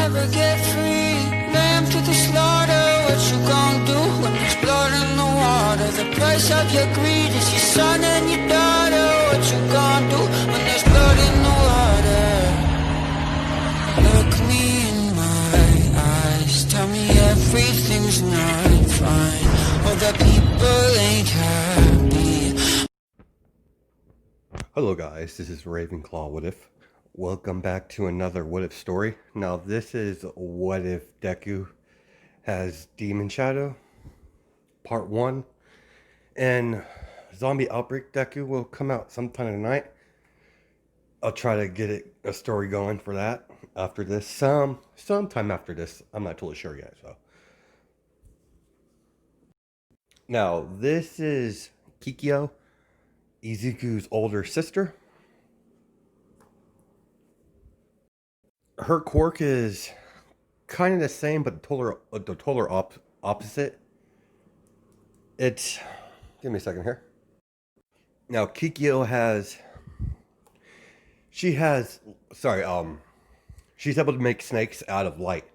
never get free. Lamb to the slaughter, what you gon' do when there's blood in the water? The price of your greed is your son and your daughter. What you gon' do when there's blood in the water? Look me in my eyes, tell me everything's not fine, or that people ain't happy. Hello guys, this is Ravenclaw What If. Welcome back to another What If story. Now this is What If Deku has Demon Shadow, part 1. And Zombie Outbreak Deku will come out sometime tonight. I'll try to get a story going for that after this. Sometime after this. I'm not totally sure yet, so. Now this is Kikyo, Izuku's older sister. Her quirk is kind of the same, but the total opposite. It's, give me a second here. Now Kikyo she's able to make snakes out of light.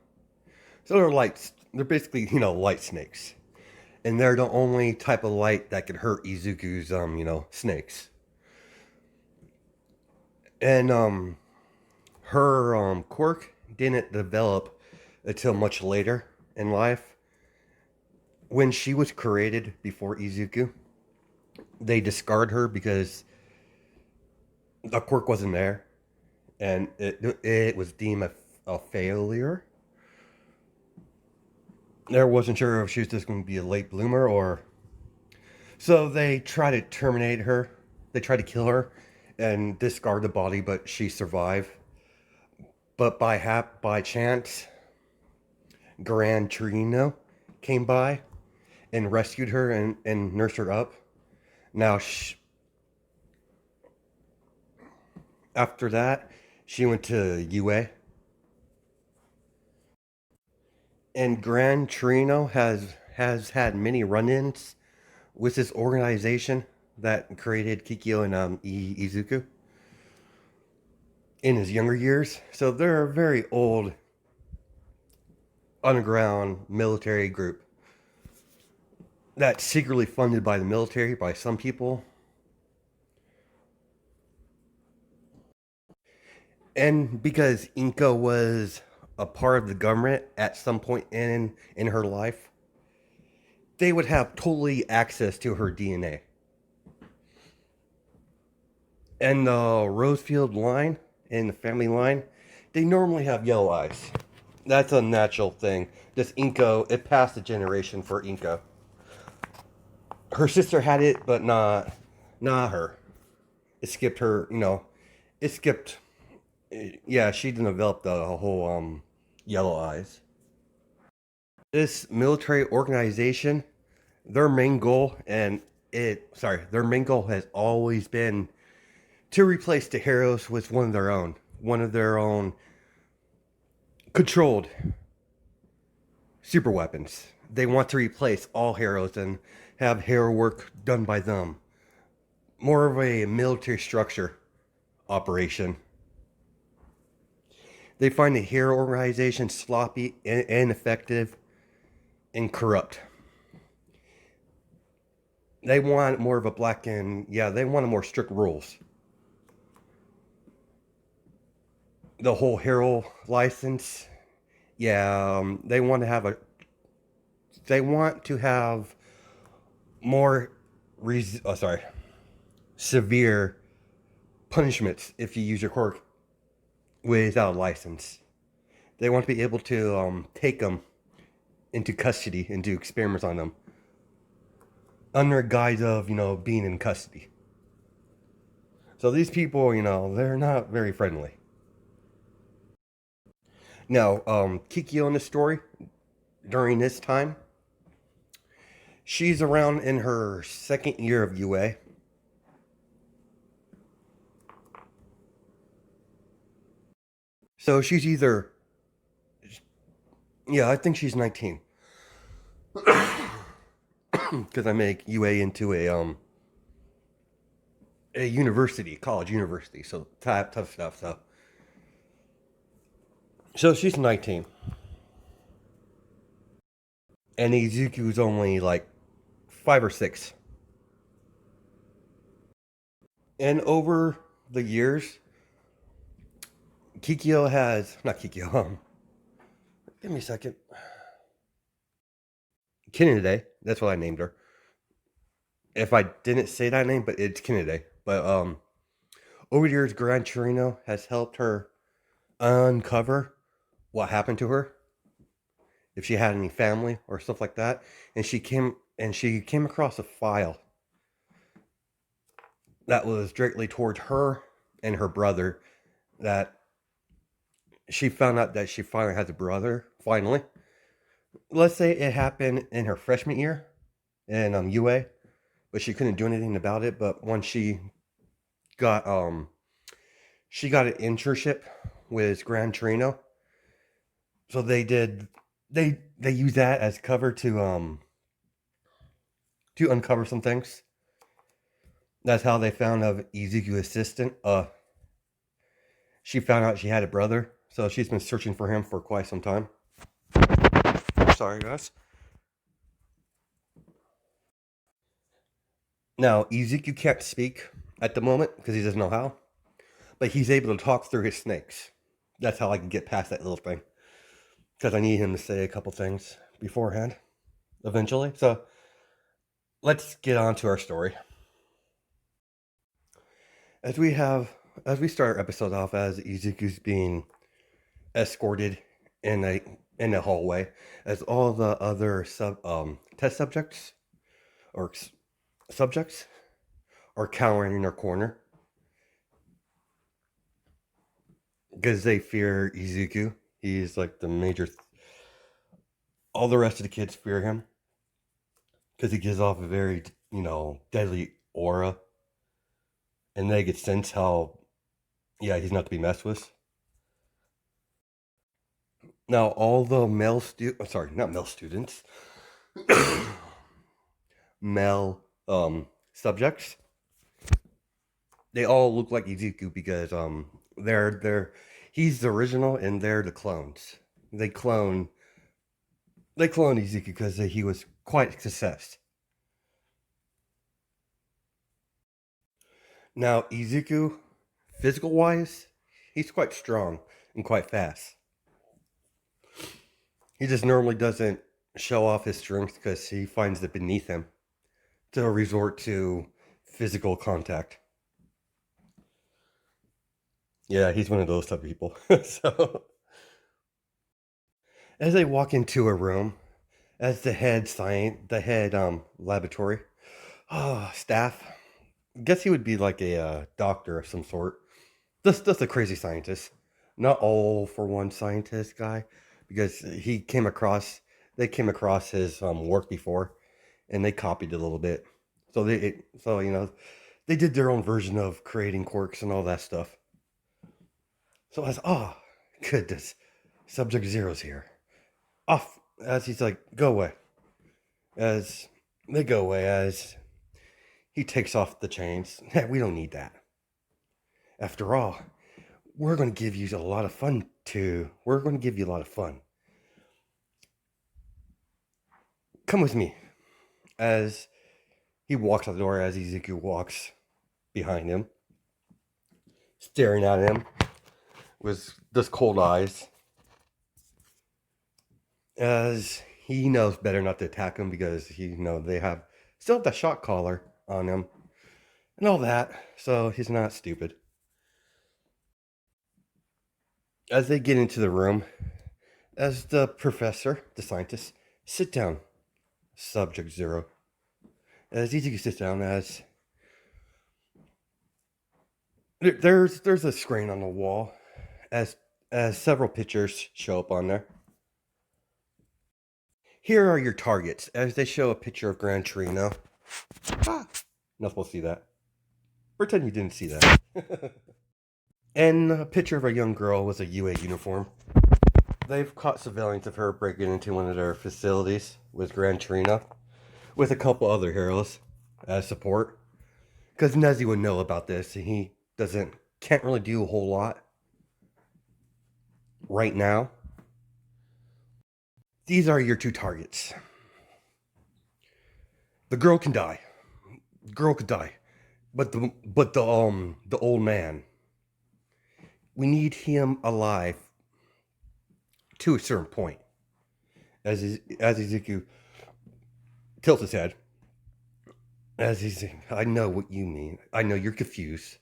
So they're basically, light snakes. And they're the only type of light that could hurt Izuku's, snakes. And, her, quirk didn't develop until much later in life. When she was created before Izuku, they discard her because the quirk wasn't there. And it was deemed a failure. They wasn't sure if she was just going to be a late bloomer or... So they tried to terminate her. They tried to kill her and discard the body, but she survived. But by chance, Gran Torino came by and rescued her and nursed her up. Now, after that, she went to UA. And Gran Torino has had many run-ins with this organization that created Kikyo and Izuku in his younger years. So they're a very old underground military group that's secretly funded by the military, by some people. And because Inko was a part of the government at some point in her life, they would have totally access to her DNA. And the Rosefield line, in the family line, they normally have yellow eyes. That's a natural thing. This Inko, it passed a generation for Inko. Her sister had it, but not her. It skipped her, yeah, she didn't develop the whole yellow eyes. This military organization, their main goal has always been to replace the heroes with one of their own controlled super weapons. They want to replace all heroes and have hero work done by them. More of a military structure operation. They find the hero organization sloppy, ineffective, and corrupt. They want more of a they want a more strict rules. The whole hero license, they want to have more severe punishments if you use your quirk without a license. They want to be able to take them into custody and do experiments on them under a guise of, being in custody. So these people, they're not very friendly. Now, Kikyo in the story, during this time, she's around in her second year of UA. So she's either... Yeah, I think she's 19. Because I make UA into a university, college university, so tough stuff, so... So she's 19. And Izuku's only like 5 or 6. And over the years, Kikyo has, not Kikyo, give me a second. Kinide, that's what I named her. If I didn't say that name, but it's Kinide. But over the years, Gran Torino has helped her uncover what happened to her, if she had any family or stuff like that. And she came across a file that was directly towards her and her brother, that she found out that she finally has a brother, finally. Let's say it happened in her freshman year in UA, but she couldn't do anything about it. But once got she got an internship with Gran Torino, so they use that as cover to uncover some things. That's how they found of Izuku's assistant. She found out she had a brother, so she's been searching for him for quite some time. Sorry, guys. Now, Izuku can't speak at the moment because he doesn't know how, but he's able to talk through his snakes. That's how I can get past that little thing, because I need him to say a couple things beforehand, eventually. So let's get on to our story. As we start our episode off as Izuku's being escorted in a hallway, as all the other test subjects or subjects are cowering in their corner because they fear Izuku. He's like the major. All the rest of the kids fear him because he gives off a very, deadly aura, and they get sense how, yeah, he's not to be messed with. Now, all the not male students, male subjects, they all look like Izuku because they're he's the original and they're the clones. They clone Izuku because he was quite success. Now, Izuku, physical wise, he's quite strong and quite fast. He just normally doesn't show off his strength because he finds it beneath him to resort to physical contact. Yeah, he's one of those type of people. So, as they walk into a room, as the head laboratory staff, guess he would be like a doctor of some sort. Just a crazy scientist, not all for one scientist guy, because they came across his work before, and they copied it a little bit. They did their own version of creating quirks and all that stuff. So I was, oh, goodness, Subject Zero's here. Off as he's like, go away. As they go away, as he takes off the chains. We don't need that. After all, we're going to give you a lot of fun too. We're going to give you a lot of fun. Come with me. As he walks out the door, as Izuku walks behind him, staring at him with just cold eyes. As he knows better not to attack him because they still have the shock collar on him and all that, so he's not stupid. As they get into the room, as the professor, the scientist, sit down, Subject Zero. As Izuku sits down, as there's a screen on the wall, as several pictures show up on there. Here are your targets, as they show a picture of Gran Torino. Not supposed to see that. Pretend you didn't see that. And a picture of a young girl with a UA uniform. They've caught surveillance of her breaking into one of their facilities with Gran Torino, with a couple other heroes as support. Because Nezzy would know about this, and he can't really do a whole lot right now. these are your two targets. The girl can die. The girl could die. But the old man, we need him alive to a certain point. As Ezekiel tilts his head, as he's saying, I know what you mean. I know you're confused.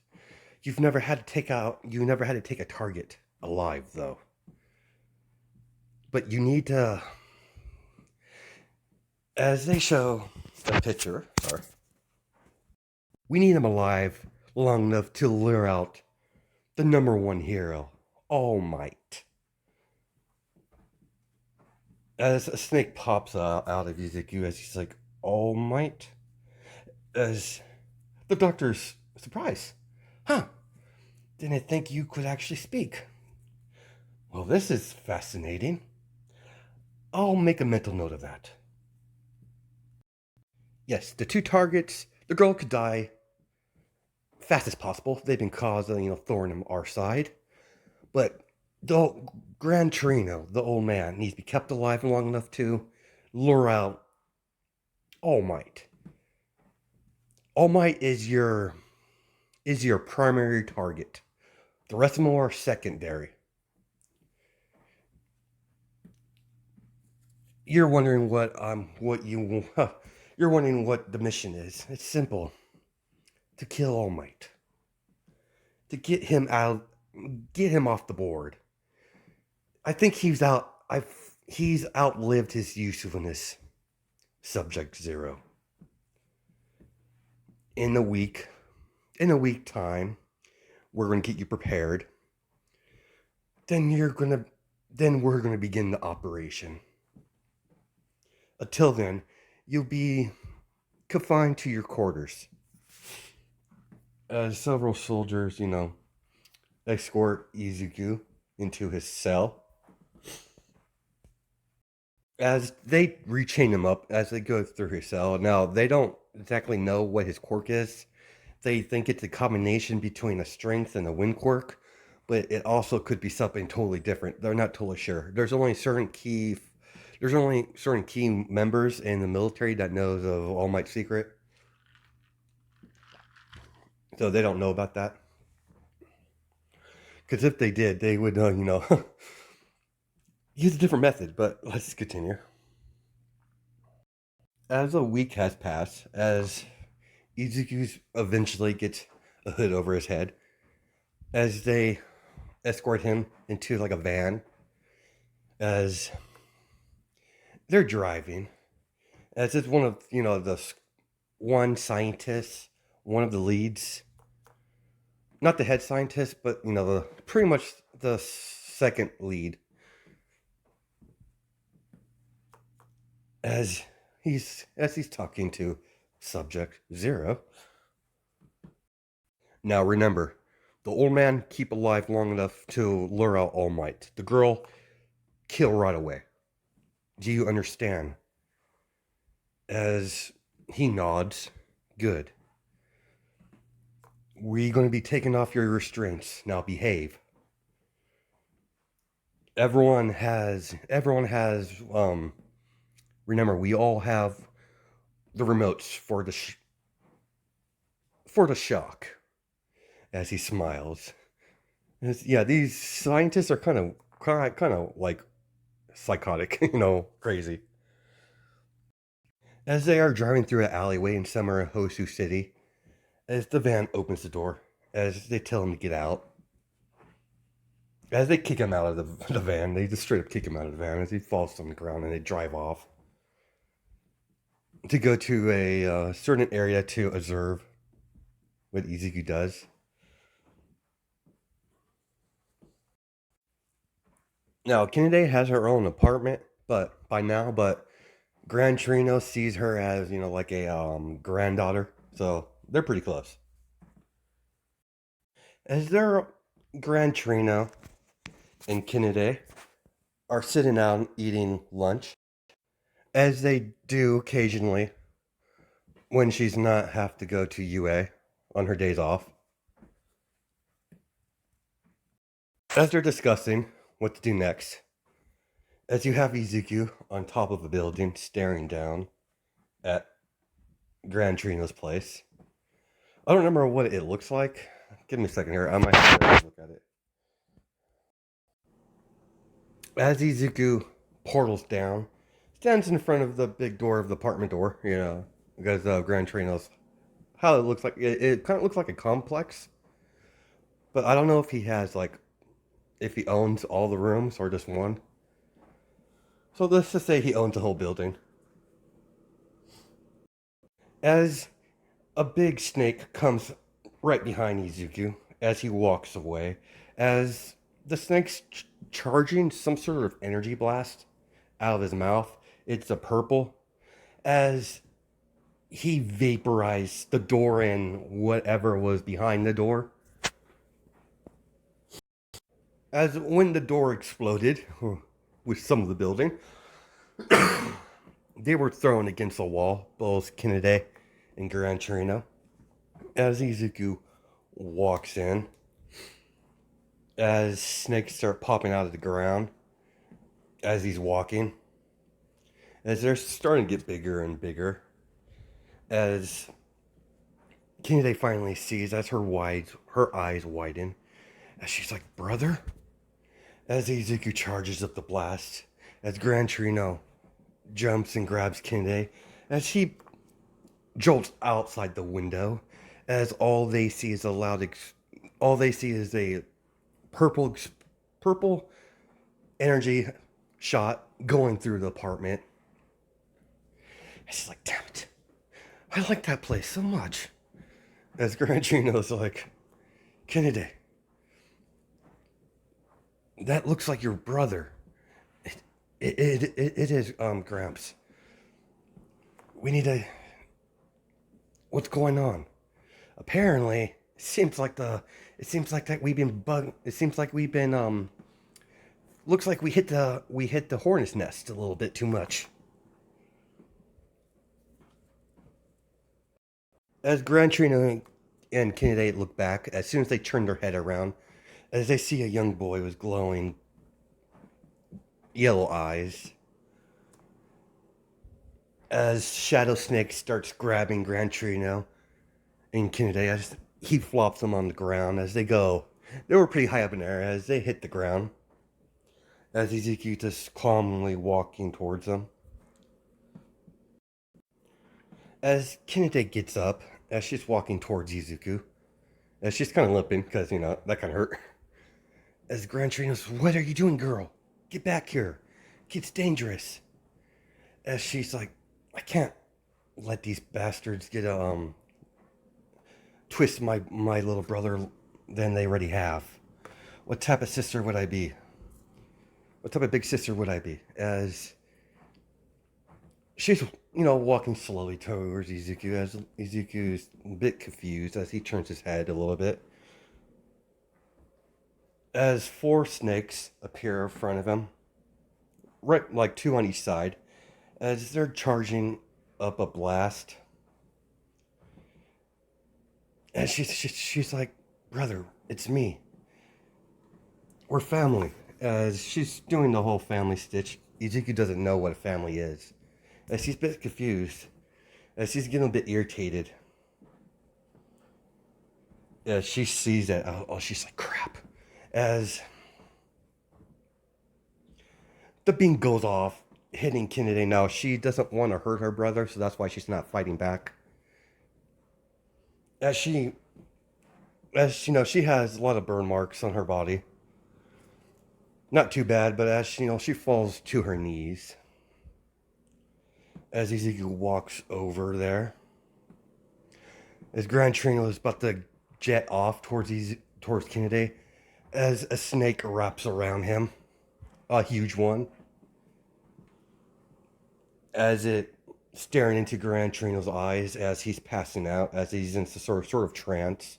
You never had to take a target alive, though. But you need to, as they show the picture, sorry, we need him alive long enough to lure out the number one hero, All Might. As a snake pops out of Ezekiel, as he's like, All Might? As the doctor's surprised. Huh, didn't think you could actually speak. Well, this is fascinating. I'll make a mental note of that. Yes, the two targets, the girl could die fast as possible. They've been causing, thorn in our side. But the Gran Torino, the old man, needs to be kept alive long enough to lure out All Might. All Might is your primary target. The rest of them are secondary. You're wondering you're wondering what the mission is. It's simple. To kill All Might. To get him off the board. I think he's outlived his usefulness. Subject Zero. In a week time, we're going to get you prepared. Then we're going to begin the operation. Until then, you'll be confined to your quarters. As several soldiers, escort Izuku into his cell. As they rechain him up, as they go through his cell. Now, they don't exactly know what his quirk is. They think it's a combination between a strength and a wind quirk, but it also could be something totally different. They're not totally sure. There's only certain key members in the military that knows of All Might's secret. So they don't know about that. Because if they did, they would, use a different method. But let's continue. As a week has passed, as Izuku eventually gets a hood over his head, as they escort him into like a van, as they're driving, as it's one of one scientist, one of the leads, not the head scientist, but pretty much the second lead, as he's talking to Subject Zero. Now remember, the old man keep alive long enough to lure out All Might. The girl kill right away. Do you understand? As he nods, good. We're going to be taking off your restraints. Now behave. Everyone has remember, we all have the remotes for the shock. As he smiles. These scientists are kind of like psychotic, crazy. As they are driving through an alleyway in summer Hosu City, as the van opens the door, as they tell him to get out, as they kick him out of the van, they just straight up kick him out of the van as he falls on the ground, and they drive off to go to a certain area to observe what Izuku does. Now, Kennedy has her own apartment, but Gran Torino sees her as, like a granddaughter, so they're pretty close. As their Gran Torino and Kennedy are sitting out eating lunch, as they do occasionally when she's not have to go to UA on her days off. As they're discussing what to do next, As you have Izuku on top of a building staring down at Gran Trino's place. I don't remember what it looks like. Give me a second here. I might have to look at it. As Izuku portals down, stands in front of the big door of the apartment door, because Gran Trino's, how it looks like, it kind of looks like a complex, but I don't know if he has, like, if he owns all the rooms or just one. So let's just say he owns the whole building. As a big snake comes right behind Izuku as he walks away, as the snake's charging some sort of energy blast out of his mouth. It's a purple. As he vaporized the door and whatever was behind the door. As when the door exploded with some of the building, they were thrown against the wall, both Kennedy and Gran Torino. As Izuku walks in, as snakes start popping out of the ground, as he's walking, as they're starting to get bigger and bigger, as Kennedy finally sees, as her eyes widen, as she's like, "Brother?" As Izuku charges up the blast, as Gran Torino jumps and grabs Kennedy, as he jolts outside the window, as all they see is a purple energy shot going through the apartment. And she's like, "Damn it, I like that place so much." As Gran Torino's like, "Kennedy, that looks like your brother." It is, Gramps. We need to. What's going on? Apparently, It seems like that we've been bug. It seems like we've been. Looks like we hit the hornet's nest a little bit too much. As Gran Trino and Kennedy look back, as soon as they turn their head around, as they see a young boy with glowing yellow eyes, as Shadow Snake starts grabbing Gran Trino and Kennedy, as he flops them on the ground as they go. They were pretty high up in the air as they hit the ground. As Izuku just calmly walking towards them. As Kennedy gets up, as she's walking towards Izuku, as she's kind of limping because, that kind of hurt. As Gran Trino's, "What are you doing, girl? Get back here. It's dangerous." As she's like, "I can't let these bastards get twist my little brother than they already have. What type of sister would I be? What type of big sister would I be?" As she's, walking slowly towards Izuku, as Izuku's a bit confused as he turns his head a little bit. As four snakes appear in front of him, right, like two on each side, as they're charging up a blast. And she's like, "Brother, it's me. We're family." As she's doing the whole family stitch, Izuku doesn't know what a family is. As she's a bit confused, as she's getting a bit irritated. As she sees that, she's like, "Crap." As the beam goes off, hitting Kennedy. Now, she doesn't want to hurt her brother, so that's why she's not fighting back. As she has a lot of burn marks on her body. Not too bad, but as she falls to her knees. As Izuku walks over there. As Gran Torino is about to jet off towards Kennedy, as a snake wraps around him. A huge one. As it staring into Gran Torino's eyes as he's passing out, as he's in some sort of trance.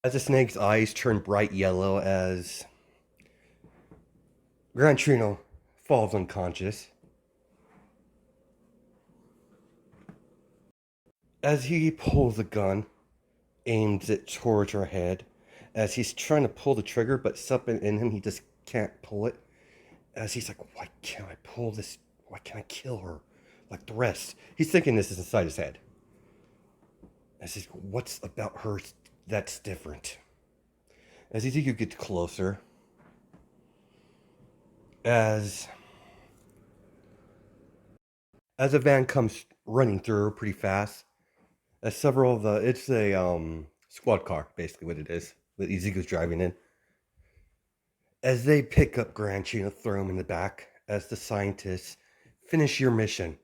As the snake's eyes turn bright yellow as Gran Torino falls unconscious. As he pulls a gun, aims it towards her head, as he's trying to pull the trigger, but something in him, he just can't pull it. As he's like, why can't I pull this? Why can't I kill her like the rest? He's thinking this is inside his head. As he's, what's about her that's different? As Ezekiel gets closer, as a van comes running through pretty fast, as several of the, it's a squad car, basically what it is, that Ezekiel's driving in. As they pick up Granchi and throw him in the back, as the scientists finish your mission,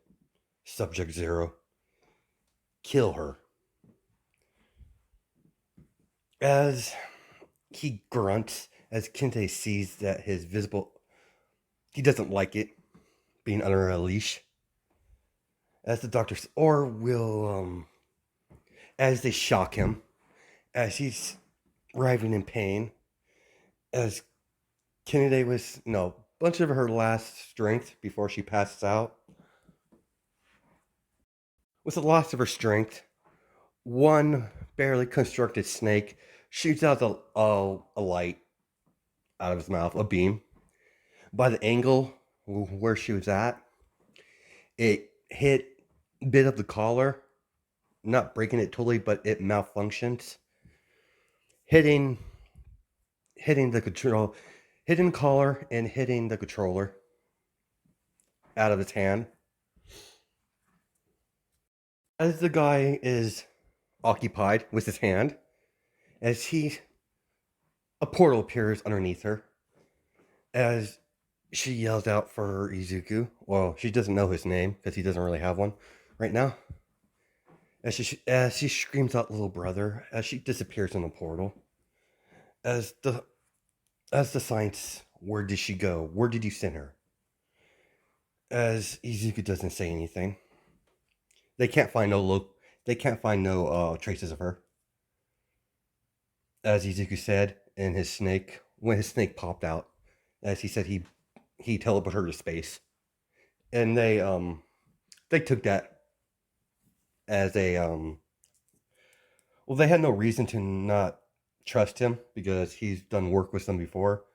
Subject Zero, kill her. As he grunts, as Kente sees that his visible, he doesn't like it being under a leash. As the doctor, or will, as they shock him, as he's writhing in pain, as Kennedy was, no, bunch of her last strength before she passes out. With the loss of her strength, one barely constructed snake shoots out a light out of his mouth, a beam. By the angle where she was at, it hit a bit of the collar, not breaking it totally, but it malfunctions, hitting the control, hitting collar and hitting the controller out of his hand. As the guy is occupied with his hand, as a portal appears underneath her, as she yells out for Izuku. Well, she doesn't know his name because he doesn't really have one right now. As she screams out "little brother," as she disappears in the portal. As the science, where did she go? Where did you send her? As Izuku doesn't say anything. They can't find no traces of her. As Izuku said, in his snake, when his snake popped out, as he said he teleported her to space, and they took that as a well, they had no reason to not trust him because he's done work with them before.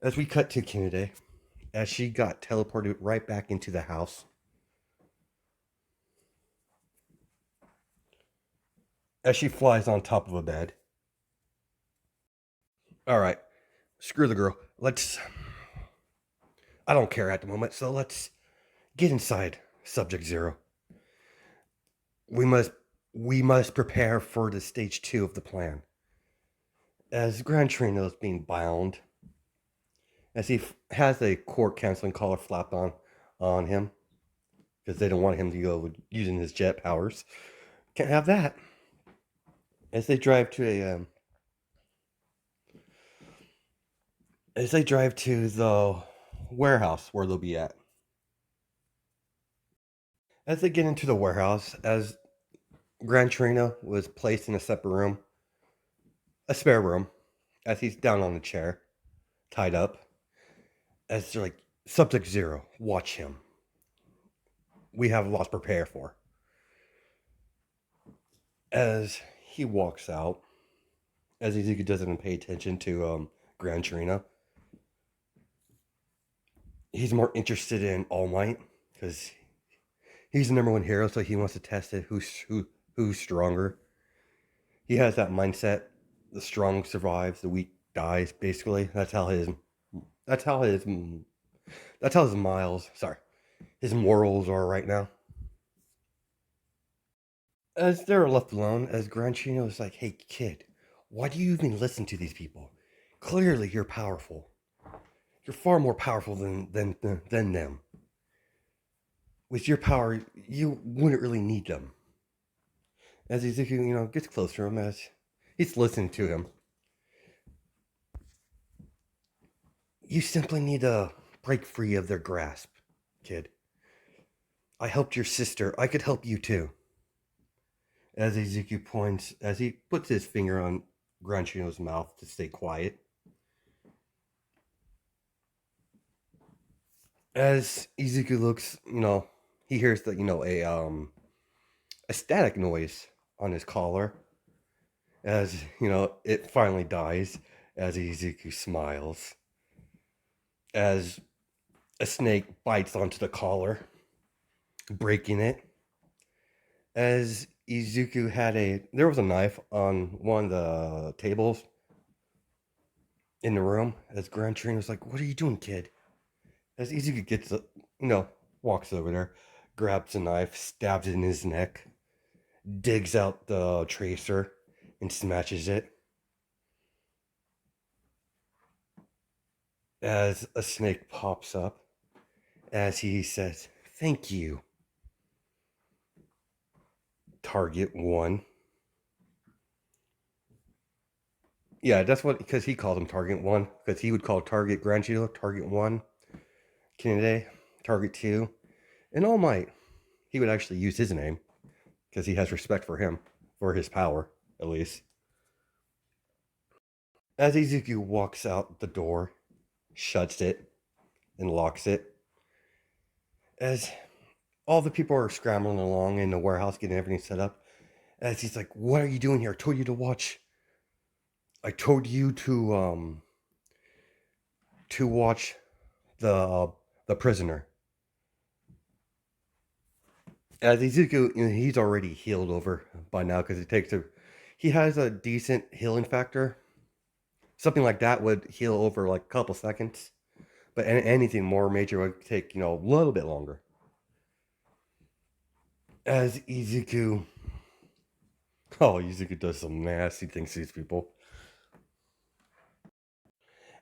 As we cut to Kennedy, as she got teleported right back into the house, as she flies on top of a bed. All right, screw the girl. I don't care at the moment, so let's get inside Subject Zero. We must prepare for the stage 2 of the plan. As Gran Torino is being bound, as he has a court counseling collar flapped on him, because they don't want him to go using his jet powers. Can't have that. As they drive to the warehouse where they'll be at. As they get into the warehouse, as Gran Torino was placed in a separate room, a spare room, as he's down on the chair, tied up, as they're like, Subject Zero, watch him. We have a lot to prepare for. As he walks out, as Izuku doesn't pay attention to Gran Torino, he's more interested in All Might because he's the number one hero, so he wants to test it who's stronger. He has that mindset: the strong survives, the weak dies. Basically, that's how his his morals are right now. As they're left alone, as Granchino is like, "Hey kid, why do you even listen to these people? Clearly, you're powerful. You're far more powerful than them. With your power, you wouldn't really need them." As Izuku, gets closer to him, as he's listening to him, you simply need to break free of their grasp, kid. I helped your sister. I could help you too. As Izuku points, as he puts his finger on Granchino's mouth to stay quiet. As Izuku looks, he hears that, a static noise on his collar. as, it finally dies, as Izuku smiles, as a snake bites onto the collar, breaking it. As Izuku there was a knife on one of the tables in the room, as Gran Torino was like, "What are you doing, kid?" As Izuku walks over there, grabs a knife, stabs it in his neck, digs out the tracer, and smashes it. As a snake pops up, as he says, "Thank you, Target 1." Yeah, that's what, because he called him Target 1, because he would call Target Granchito Target 1, Kennedy Target 2, and All Might. He would actually use his name, because he has respect for him, for his power, at least. As Izuku walks out the door, shuts it, and locks it, as all the people are scrambling along in the warehouse getting everything set up, as he's like, "What are you doing here? I told you to watch. I told you to watch the prisoner." As Izuku, he's already healed over by now, because he has a decent healing factor. Something like that would heal over like a couple seconds, but anything more major would take, a little bit longer. As Izuku does some nasty things to these people.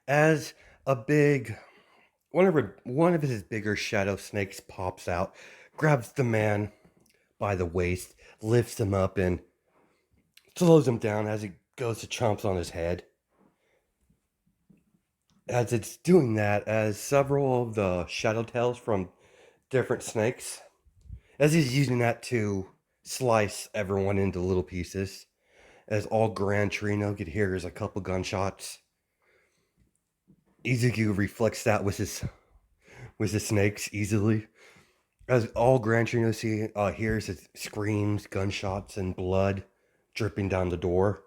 As a big one of his bigger shadow snakes pops out, grabs the man by the waist, lifts him up, and slows him down as he goes to chomps on his head. As it's doing that, as several of the shadow tails from different snakes, as he's using that to slice everyone into little pieces, as all Gran Torino could hear is a couple gunshots. Izuku reflects that with his snakes easily. As all Gran Torino hears is screams, gunshots, and blood dripping down the door.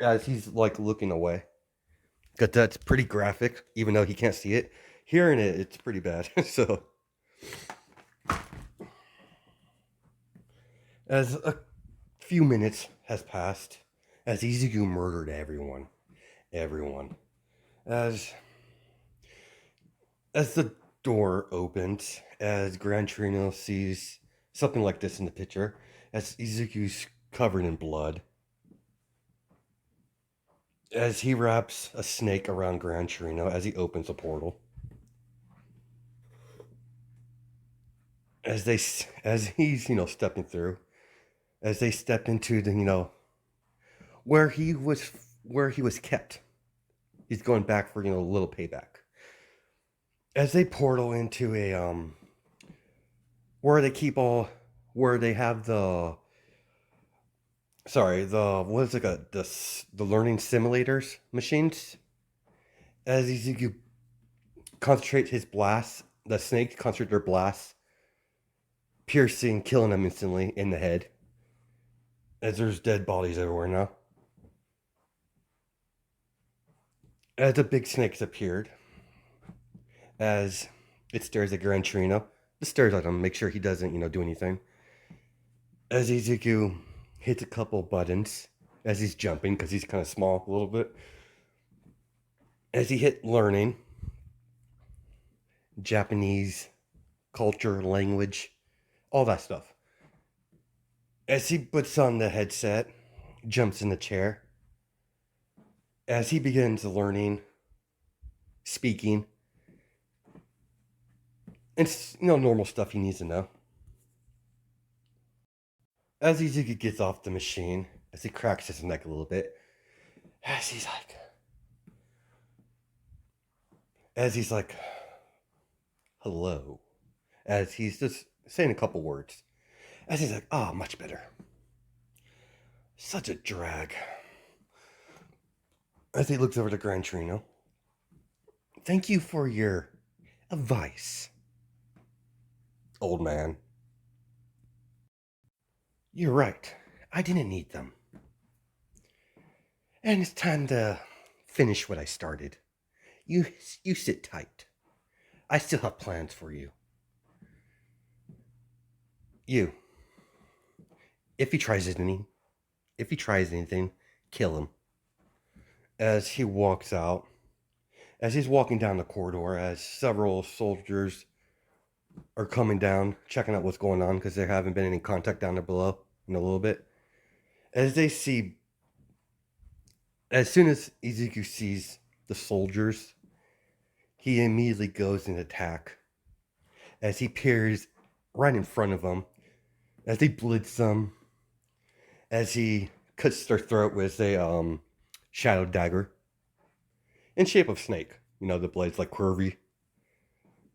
As he's like looking away. Because that's pretty graphic, even though he can't see it. Hearing it, it's pretty bad. So, as a few minutes has passed, as Izuku murdered everyone. As the door opens, as Gran Torino sees something like this in the picture, as Izuku's covered in blood, as he wraps a snake around Gran Torino as he opens a portal. As he's stepping through, as they step into the where he was kept. He's going back for a little payback. As they portal into a where they keep all where they have the what is it, the learning simulators machines. As Izuku concentrates his blast, the snakes concentrate their blasts, piercing, killing them instantly in the head. As there's dead bodies everywhere now. As the big snakes appeared, as it stares at Gran Torino, it stares at him, make sure he doesn't, do anything. As Izuku hits a couple buttons, as he's jumping, because he's kind of small a little bit. As he hit learning, Japanese culture, language, all that stuff. As he puts on the headset, jumps in the chair. As he begins learning, speaking, it's normal stuff he needs to know. As Izuku gets off the machine, as he cracks his neck a little bit, as he's like, "Hello," as he's just saying a couple words, as he's like, "Ah, oh, much better." Such a drag. As he looks over to Gran Torino, "Thank you for your advice, old man. You're right. I didn't need them. And it's time to finish what I started. You you sit tight. I still have plans for you. You. If he tries anything, if he tries anything, kill him. As he walks out, as he's walking down the corridor, as several soldiers are coming down, checking out what's going on because there haven't been any contact down there below in a little bit. As they see, as soon as Izuku sees the soldiers, he immediately goes in attack. As he peers right in front of them, as he blitz them, as he cuts their throat with a shadow dagger in shape of snake. You know, the blade's like curvy.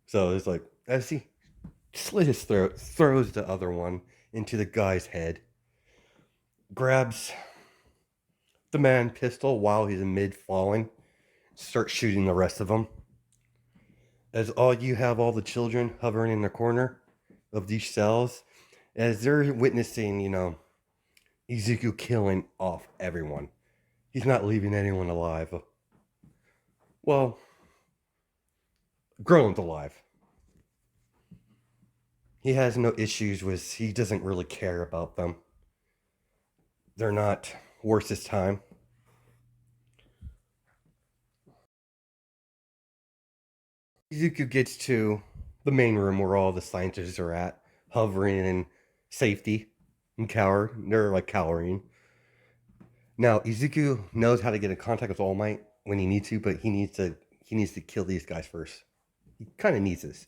So it's like, as he slit his throat, throws the other one into the guy's head, grabs the man pistol while he's in mid falling, starts shooting the rest of them. As all you have all the children hovering in the corner of these cells, as they're witnessing, Izuku killing off everyone. He's not leaving anyone alive. Well, Grolan's alive. He has no issues with, he doesn't really care about them. They're not worth his time. Izuku gets to the main room where all the scientists are at, hovering in safety and they're like cowering. Now Izuku knows how to get in contact with All Might when he needs to, but he needs to kill these guys first. He kind of needs this.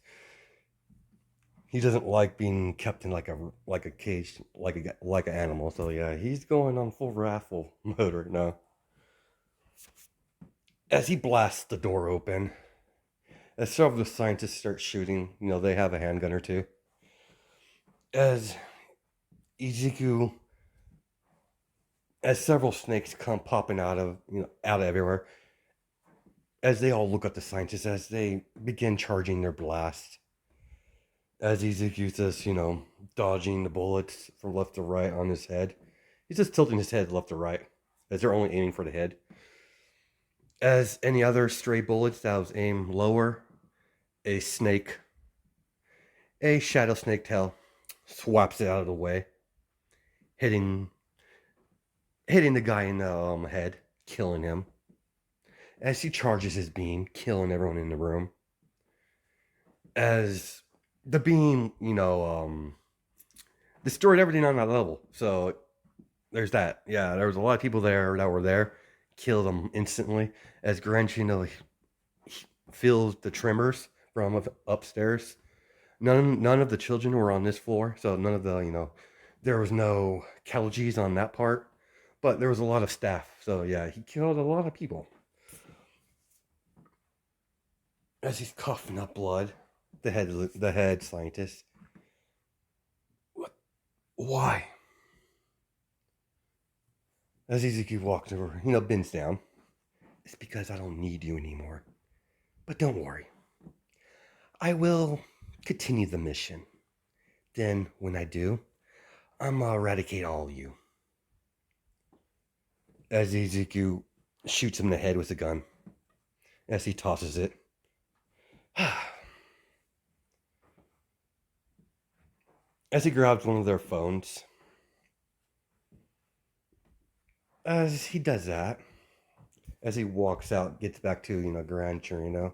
He doesn't like being kept in like a cage, like an animal. So yeah, he's going on full wrathful mode right now. As he blasts the door open, as several of the scientists start shooting, they have a handgun or two. As Izuku, as several snakes come popping out of everywhere, as they all look at the scientists as they begin charging their blast. As Izuku's just, dodging the bullets from left to right on his head. He's just tilting his head left to right, as they're only aiming for the head. As any other stray bullets that was aimed lower, a shadow snake tail, swaps it out of the way, hitting the guy in the head, killing him. As he charges his beam, killing everyone in the room. As the beam, destroyed everything on that level. So there's that. Yeah, there was a lot of people there that were there, killed them instantly. As Granchino feels the tremors from upstairs. None of the children were on this floor, so none of there was no Kelgies on that part, but there was a lot of staff. So yeah, he killed a lot of people. As he's coughing up blood, the head scientist. What? Why? As Izuku walks over, bends down. It's because I don't need you anymore. But don't worry. I will continue the mission. Then, when I do, I'm gonna eradicate all of you. As Izuku shoots him in the head with a gun. As he tosses it. As he grabs one of their phones. As he does that, as he walks out, gets back to, Gran Torino.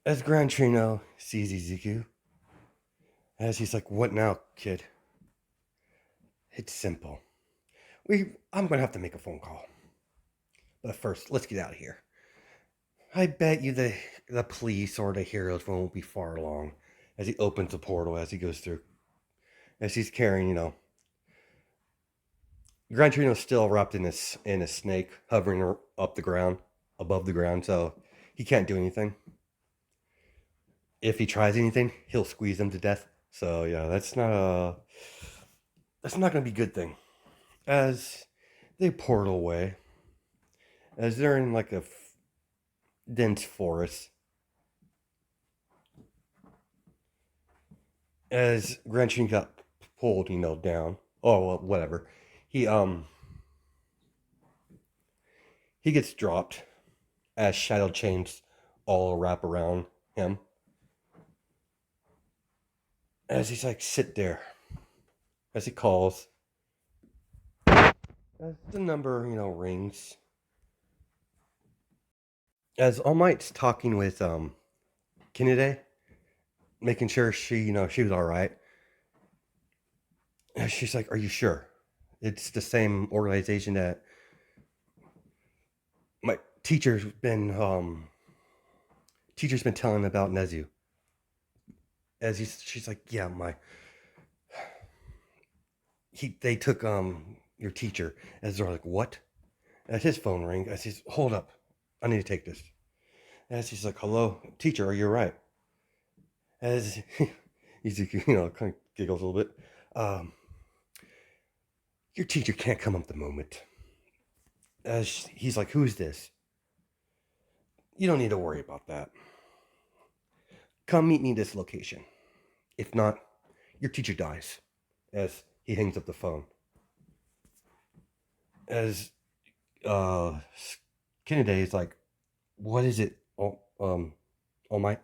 As Gran Torino sees Izuku, as he's like, what now, kid? It's simple. I'm gonna have to make a phone call. But first, let's get out of here. I bet you the police or the heroes won't be far along. As he opens the portal, as he goes through. As he's carrying, Gran Torino's still wrapped in a snake, hovering up the ground, above the ground, so he can't do anything. If he tries anything, he'll squeeze him to death. So yeah, that's not gonna be a good thing. As they portal away, as they're in like a dense forest. As Grand Shin got pulled, down. Oh, well, whatever. He he gets dropped as shadow chains all wrap around him. As he's like, sit there. As he calls, as the number, rings. As All Might's talking with Kinide, making sure she was all right. And she's like, "Are you sure? It's the same organization that my teacher's been telling about Nezu." She's like, "Yeah, they took your teacher." As they're like, "What?" As his phone rings, as he's, "Hold up, I need to take this." As he's like, "Hello, teacher, are you all right?" As he's kind of giggles a little bit. Um, your teacher can't come up at the moment. As he's like, "Who's this?" "You don't need to worry about that. Come meet me at this location. If not, your teacher dies." As he hangs up the phone. As Kennedy is like, "What is it? Oh my,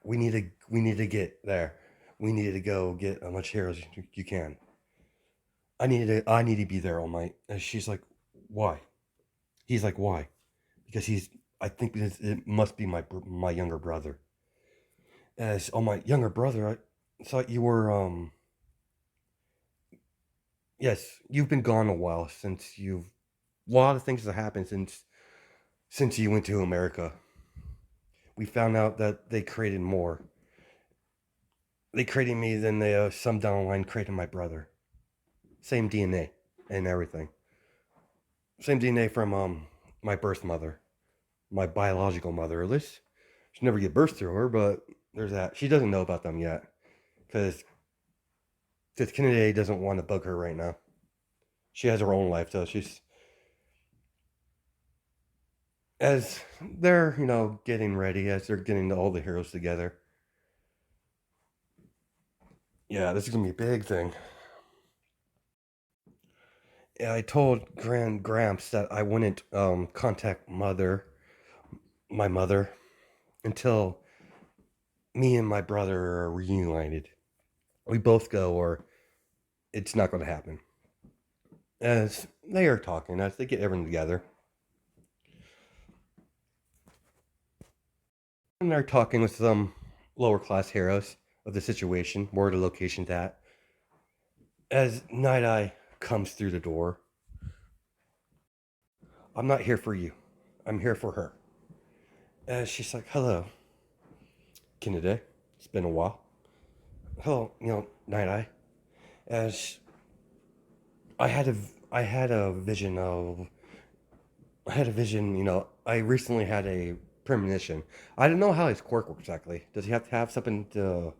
we need to get there. We need to go get as much heroes as you can. I need to be there all night." And she's like, "Why?" He's like, "Why?" Because I think it must be my younger brother. As, "Oh, my younger brother, I thought you were yes, you've been gone a while since you've a lot of things have happened since you went to America. We found out that they created more. They created me, then they some down the line created my brother. Same DNA and everything. Same DNA from my birth mother, my biological mother. At least she never get birth through her, but there's that. She doesn't know about them yet because Kennedy doesn't want to bug her right now. She has her own life, so she's as they're getting ready, as they're getting all the heroes together. Yeah, this is gonna be a big thing. Yeah, I told Grand Gramps that I wouldn't contact my mother, until me and my brother are reunited. We both go, or it's not going to happen. As they are talking, as they get everyone together, and they're talking with some lower class heroes of the situation, where the location's at. As Night Eye comes through the door, "I'm not here for you. I'm here for her." As she's like, "Hello, Kennedy. It's been a while." "Hello, Night Eye." As I had a I had a vision of I had a vision. I recently had a premonition. I don't know how his quirk works exactly. Does he have to have something to?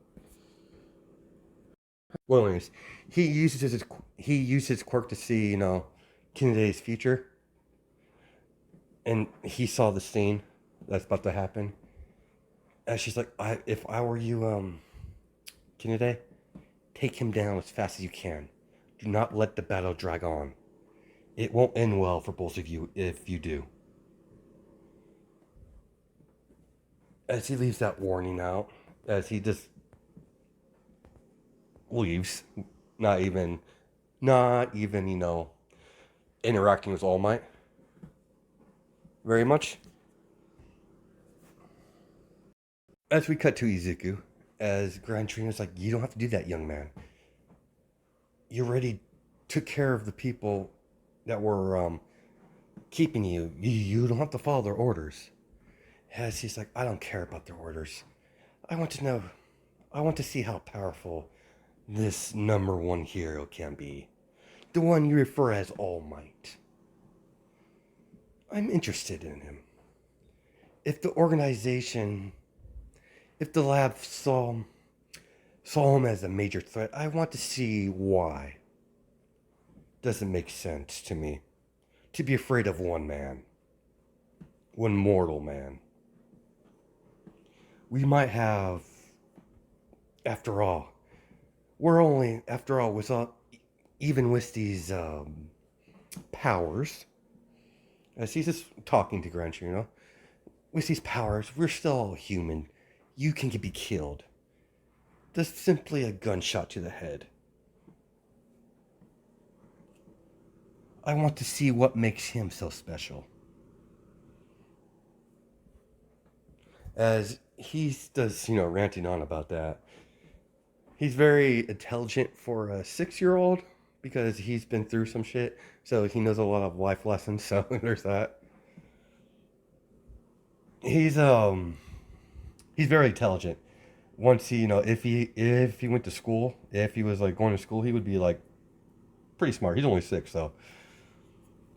Well, anyways, he used his quirk to see Kennedy's future, and he saw the scene that's about to happen. And she's like, if I were you, Kennedy, take him down as fast as you can. Do not let the battle drag on. It won't end well for both of you if you do." As he leaves that warning out, as he just leaves, not even, interacting with All Might very much. As we cut to Izuku, as Grand Trina's like, "You don't have to do that, young man. You already took care of the people that were keeping you. You don't have to follow their orders." As he's like, "I don't care about their orders. I want to know. I want to see how powerful this number one hero can be. The one you refer as All Might. I'm interested in him. If the organization, if the lab saw him as a major threat, I want to see why. Doesn't make sense to me to be afraid of one man, one mortal man. We might have After all, we're only, after all, with all, even with these powers, as he's just talking to Grant, with these powers, we're still all human. You can be killed. Just simply a gunshot to the head. I want to see what makes him so special. As he does, ranting on about that. He's very intelligent for a 6-year-old because he's been through some shit. So he knows a lot of life lessons. So there's that. He's he's very intelligent. Once he, if he went to school, if he was like going to school, he would be like pretty smart. He's only 6, so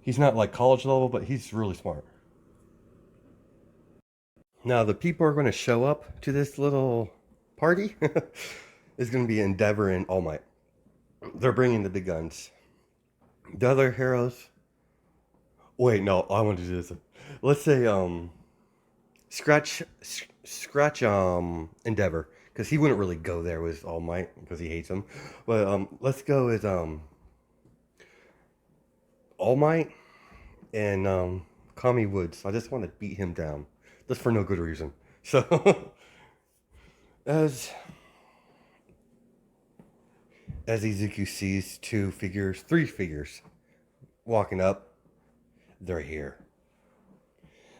he's not like college level, but he's really smart. Now the people are going to show up to this little party is going to be Endeavor and All Might. They're bringing the big guns. The other heroes. Wait, no, I want to do this. Let's say scratch Endeavor because he wouldn't really go there with All Might because he hates him. But let's go with All Might and Kami Woods. I just want to beat him down, just for no good reason. So as Izuku sees three figures walking up, they're here.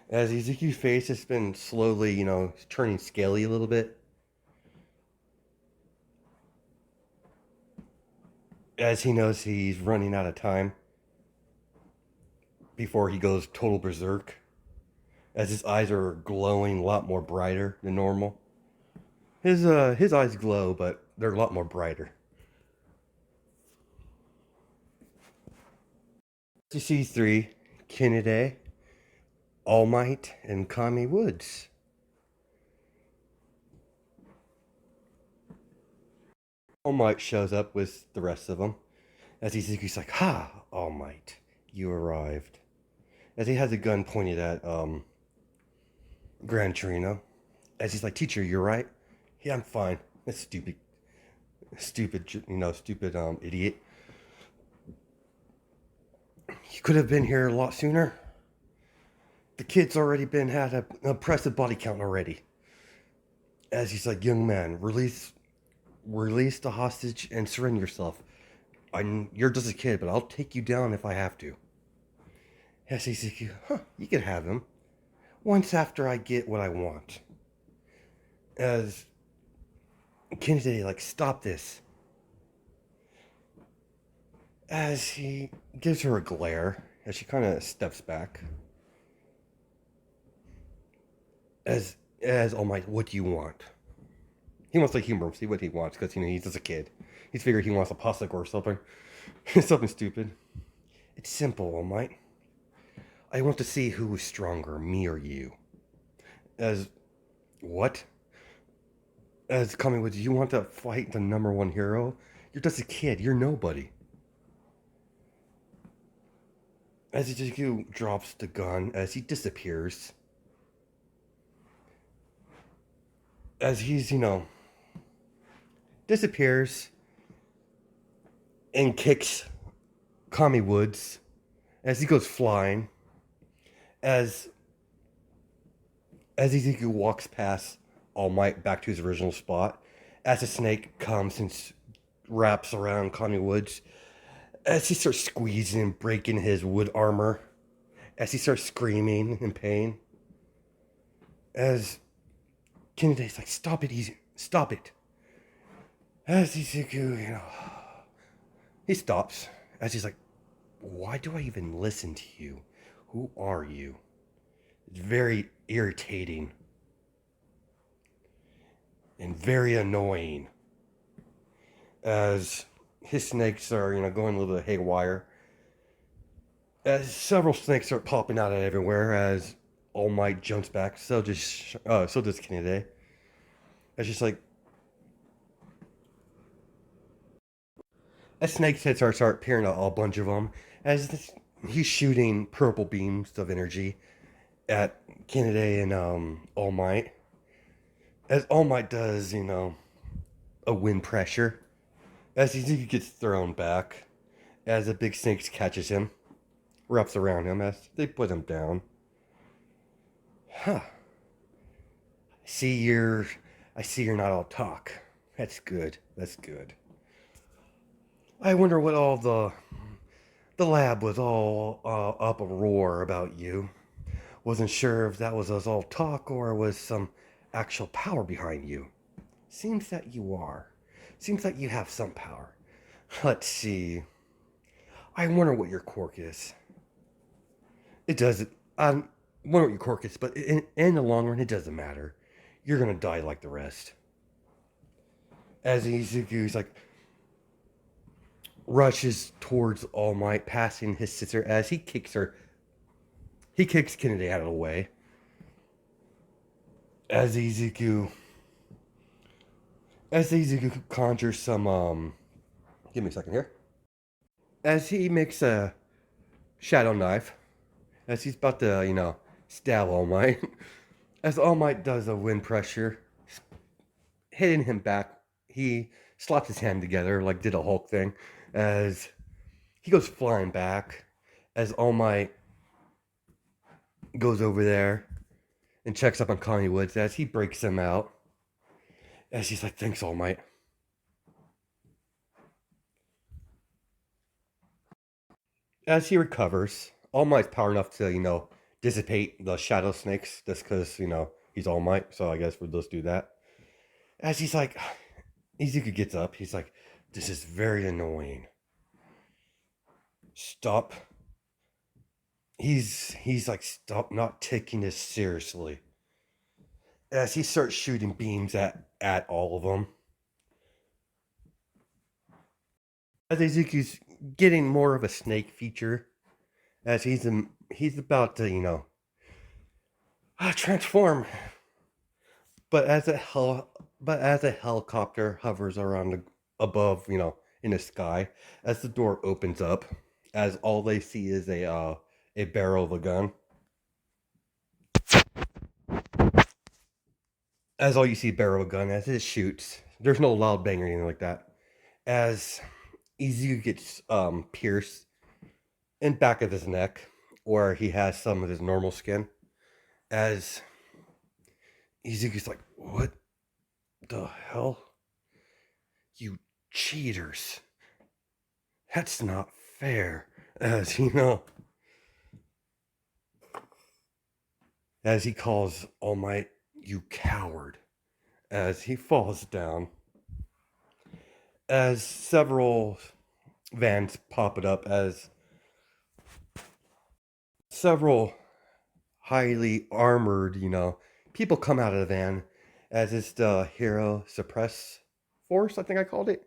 As Izuku's face has been slowly, turning scaly a little bit. As he knows he's running out of time before he goes total berserk. As his eyes are glowing a lot more brighter than normal. His eyes glow, but they're a lot more brighter. You see three, Kinide, All Might, and Kami Woods. All Might shows up with the rest of them. As Izuku's like, "Ha, All Might, you arrived." As he has a gun pointed at Gran Torino. As he's like, "Teacher, you're right." "Yeah, I'm fine." That's stupid, idiot. You could have been here a lot sooner. The kid's already had an impressive body count already. As he's like, "Young man, release the hostage and surrender yourself. You're just a kid, but I'll take you down if I have to." Yes, Izuku, you can have him. Once after I get what I want. As Kennedy, like, "Stop this." As he gives her a glare, as she kind of steps back. As All Might, "What do you want?" He wants to humor him, see what he wants, because he's just a kid. He's figured he wants a popsicle or something, something stupid. "It's simple, All Might. I want to see who is stronger, me or you." As what? As coming with, "You want to fight the #1 hero? You're just a kid. You're nobody." As Izuku drops the gun, as he disappears. As he's, disappears and kicks Kami Woods as he goes flying. As Izuku walks past All Might back to his original spot, as a snake comes and wraps around Kami Woods, as he starts squeezing, breaking his wood armor, as he starts screaming in pain, as Kennedy's like, "Stop it, easy, stop it." As Izuku, he stops, as he's like, "Why do I even listen to you? Who are you?" It's very irritating and very annoying. As his snakes are, going a little bit haywire. As several snakes start popping out of everywhere, as All Might jumps back, so does Kennedy. It's just like, as snakes heads start appearing, a bunch of them, as he's shooting purple beams of energy at Kennedy and All Might. As All Might does, a wind pressure as he gets thrown back as a big snake catches him, wraps around him as they put him down. Huh. See you're I see you're not all talk. That's good. That's good. I wonder what all the lab was all up a roar about you. Wasn't sure if that was us all talk or was some actual power behind you. Seems that you are. Seems like you have some power. Let's see. I wonder what your quirk is. It doesn't. I wonder what your quirk is, but in the long run, it doesn't matter. You're gonna die like the rest. As Izuku's like rushes towards All Might, passing his sister as he kicks her. He kicks Kennedy out of the way. As Izuku conjures some give me a second here. As he makes a shadow knife, as he's about to, stab All Might, as All Might does a wind pressure, hitting him back, he slaps his hand together like did a Hulk thing, as he goes flying back, as All Might goes over there and checks up on Connie Woods as he breaks him out, as he's like, thanks, All Might. As he recovers, All Might's power enough to, dissipate the shadow snakes just because, he's All Might. So I guess we'll just do that. As he's like, Izuku gets up. He's like, this is very annoying. Stop. He's like, stop not taking this seriously. As he starts shooting beams at all of them. As Izuku's getting more of a snake feature. As he's about to, transform. But as a helicopter hovers around above, in the sky, as the door opens up, as all they see is a barrel of a gun. As all you see, barrel of a gun as it shoots. There's no loud bang or anything like that. As Izuku gets pierced in back of his neck, where he has some of his normal skin. As Izuku's like, what the hell? You cheaters. That's not fair. As as he calls All Might, you coward. As he falls down. As several vans pop it up, as several highly armored, people come out of the van, as it's the Hero Suppress Force, I think I called it.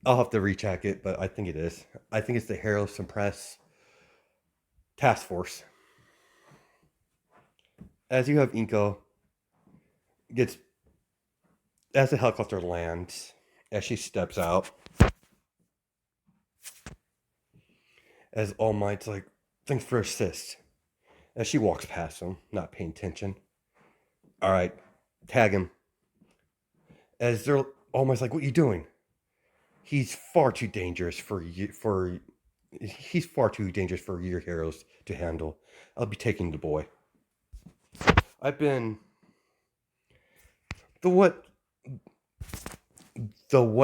I'll have to recheck it, but I think it is. I think it's the Hero Suppress Task Force. As you have Inko gets, as the helicopter lands, as she steps out, as All Might's like, thanks for assist. As she walks past him, not paying attention. All right, tag him. As they're All Might's like, what are you doing? He's far too dangerous he's far too dangerous for your heroes to handle. I'll be taking the boy. I've been the what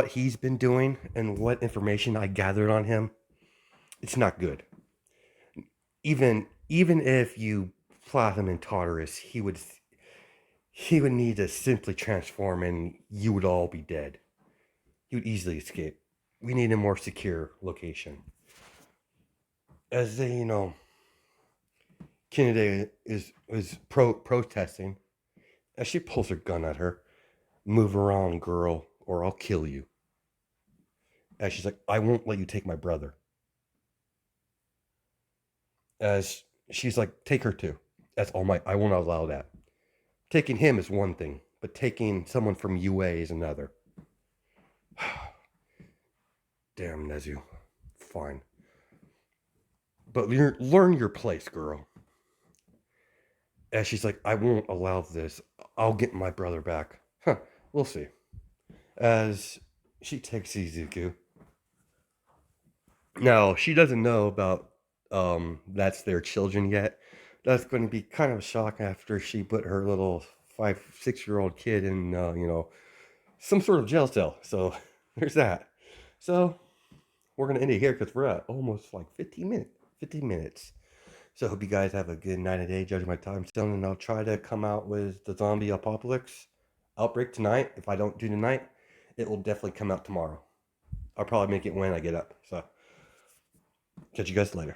he's been doing and what information I gathered on him, it's not good. Even if you plot him in Tartarus, he would need to simply transform and you would all be dead. He would easily escape. We need a more secure location. As they, Kennedy is protesting, as she pulls her gun at her, move around, girl, or I'll kill you. As she's like, I won't let you take my brother. As she's like, take her too. That's All Might. I won't allow that. Taking him is one thing, but taking someone from UA is another. Damn, Nezu. Fine. But learn your place, girl. As she's like, I won't allow this. I'll get my brother back. Huh, we'll see. as she takes Izuku. Now, she doesn't know about that's their children yet. That's going to be kind of a shock after she put her little 5, 6 year old kid in, some sort of jail cell. So there's that. So we're going to end it here because we're at almost like 15 minutes. 15 minutes. So I hope you guys have a good night and day, judging my time zone, and I'll try to come out with the zombie apocalypse outbreak tonight. If I don't do tonight, it will definitely come out tomorrow. I'll probably make it when I get up. So catch you guys later.